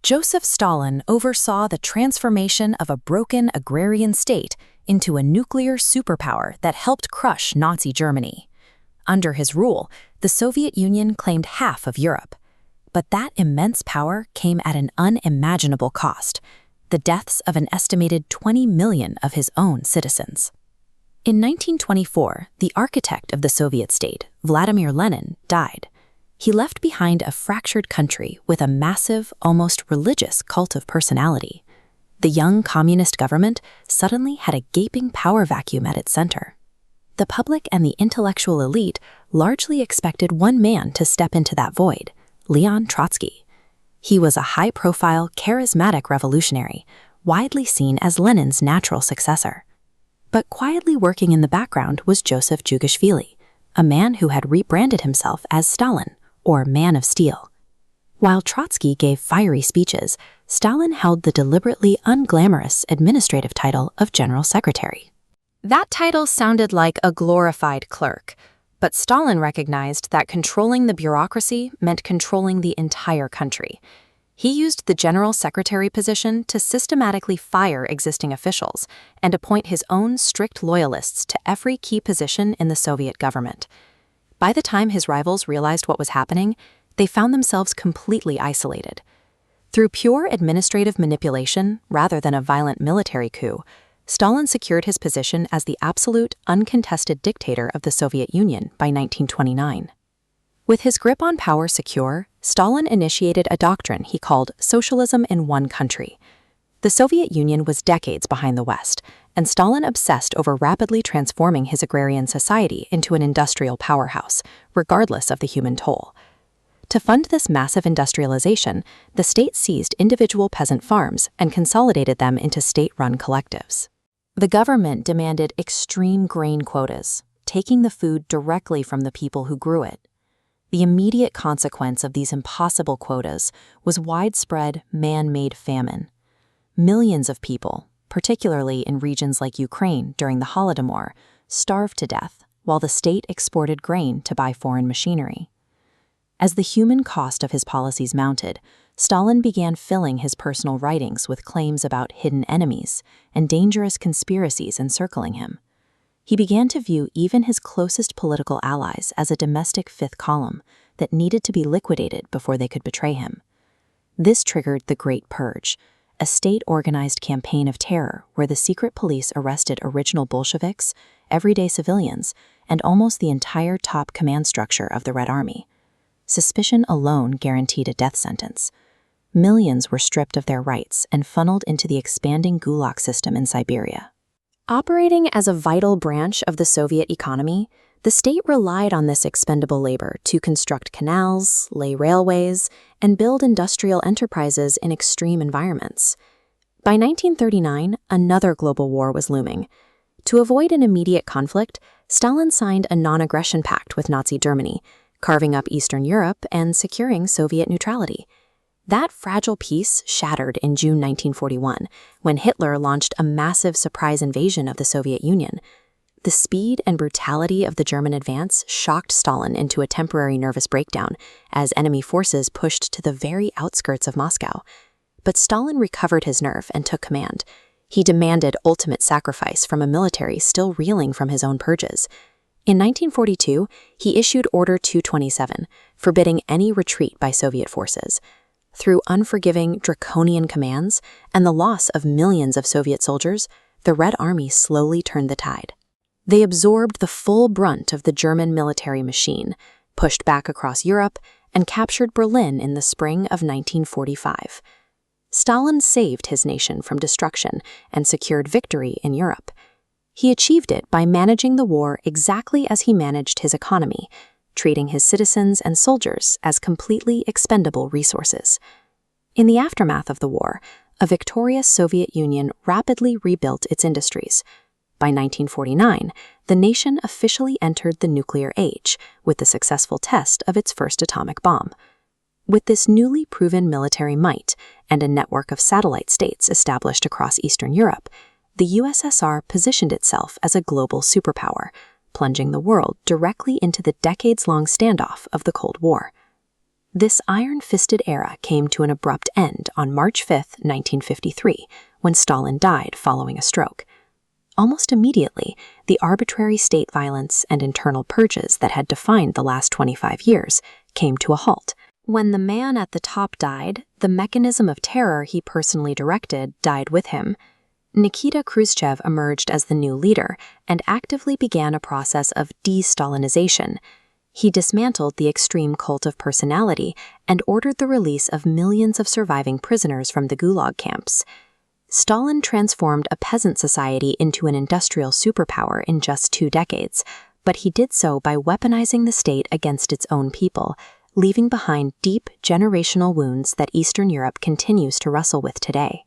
Joseph Stalin oversaw the transformation of a broken agrarian state into a nuclear superpower that helped crush Nazi Germany. Under his rule, the Soviet Union claimed half of Europe. But that immense power came at an unimaginable cost: the deaths of an estimated 20 million of his own citizens. In 1924, the architect of the Soviet state, Vladimir Lenin, died. He left behind a fractured country with a massive, almost religious cult of personality. The young communist government suddenly had a gaping power vacuum at its center. The public and the intellectual elite largely expected one man to step into that void: Leon Trotsky. He was a high-profile, charismatic revolutionary, widely seen as Lenin's natural successor. But quietly working in the background was Joseph Jugashvili, a man who had rebranded himself as Stalin, or Man of Steel. While Trotsky gave fiery speeches, Stalin held the deliberately unglamorous administrative title of General Secretary. That title sounded like a glorified clerk, but Stalin recognized that controlling the bureaucracy meant controlling the entire country. He used the General Secretary position to systematically fire existing officials and appoint his own strict loyalists to every key position in the Soviet government. By the time his rivals realized what was happening, they found themselves completely isolated. Through pure administrative manipulation, rather than a violent military coup, Stalin secured his position as the absolute, uncontested dictator of the Soviet Union by 1929. With his grip on power secure, Stalin initiated a doctrine he called socialism in one country. The Soviet Union was decades behind the West, and Stalin obsessed over rapidly transforming his agrarian society into an industrial powerhouse, regardless of the human toll. To fund this massive industrialization, the state seized individual peasant farms and consolidated them into state-run collectives. The government demanded extreme grain quotas, taking the food directly from the people who grew it. The immediate consequence of these impossible quotas was widespread man-made famine. Millions of people, particularly in regions like Ukraine during the Holodomor, starved to death while the state exported grain to buy foreign machinery. As the human cost of his policies mounted, Stalin began filling his personal writings with claims about hidden enemies and dangerous conspiracies encircling him. He began to view even his closest political allies as a domestic fifth column that needed to be liquidated before they could betray him. This triggered the Great Purge, a state-organized campaign of terror where the secret police arrested original Bolsheviks, everyday civilians, and almost the entire top command structure of the Red Army. Suspicion alone guaranteed a death sentence. Millions were stripped of their rights and funneled into the expanding Gulag system in Siberia. Operating as a vital branch of the Soviet economy, the state relied on this expendable labor to construct canals, lay railways, and build industrial enterprises in extreme environments. By 1939, another global war was looming. To avoid an immediate conflict, Stalin signed a non-aggression pact with Nazi Germany, carving up Eastern Europe and securing Soviet neutrality. That fragile peace shattered in June 1941, when Hitler launched a massive surprise invasion of the Soviet Union. The speed and brutality of the German advance shocked Stalin into a temporary nervous breakdown as enemy forces pushed to the very outskirts of Moscow. But Stalin recovered his nerve and took command. He demanded ultimate sacrifice from a military still reeling from his own purges. In 1942, he issued Order 227, forbidding any retreat by Soviet forces. Through unforgiving, draconian commands and the loss of millions of Soviet soldiers, the Red Army slowly turned the tide. They absorbed the full brunt of the German military machine, pushed back across Europe, and captured Berlin in the spring of 1945. Stalin saved his nation from destruction and secured victory in Europe. He achieved it by managing the war exactly as he managed his economy, treating his citizens and soldiers as completely expendable resources. In the aftermath of the war, a victorious Soviet Union rapidly rebuilt its industries. By 1949, the nation officially entered the nuclear age with the successful test of its first atomic bomb. With this newly proven military might and a network of satellite states established across Eastern Europe, the USSR positioned itself as a global superpower, plunging the world directly into the decades-long standoff of the Cold War. This iron-fisted era came to an abrupt end on March 5, 1953, when Stalin died following a stroke. Almost immediately, the arbitrary state violence and internal purges that had defined the last 25 years came to a halt. When the man at the top died, the mechanism of terror he personally directed died with him. Nikita Khrushchev emerged as the new leader and actively began a process of de-Stalinization. He dismantled the extreme cult of personality and ordered the release of millions of surviving prisoners from the Gulag camps. Stalin transformed a peasant society into an industrial superpower in just 2 decades, but he did so by weaponizing the state against its own people, leaving behind deep generational wounds that Eastern Europe continues to wrestle with today.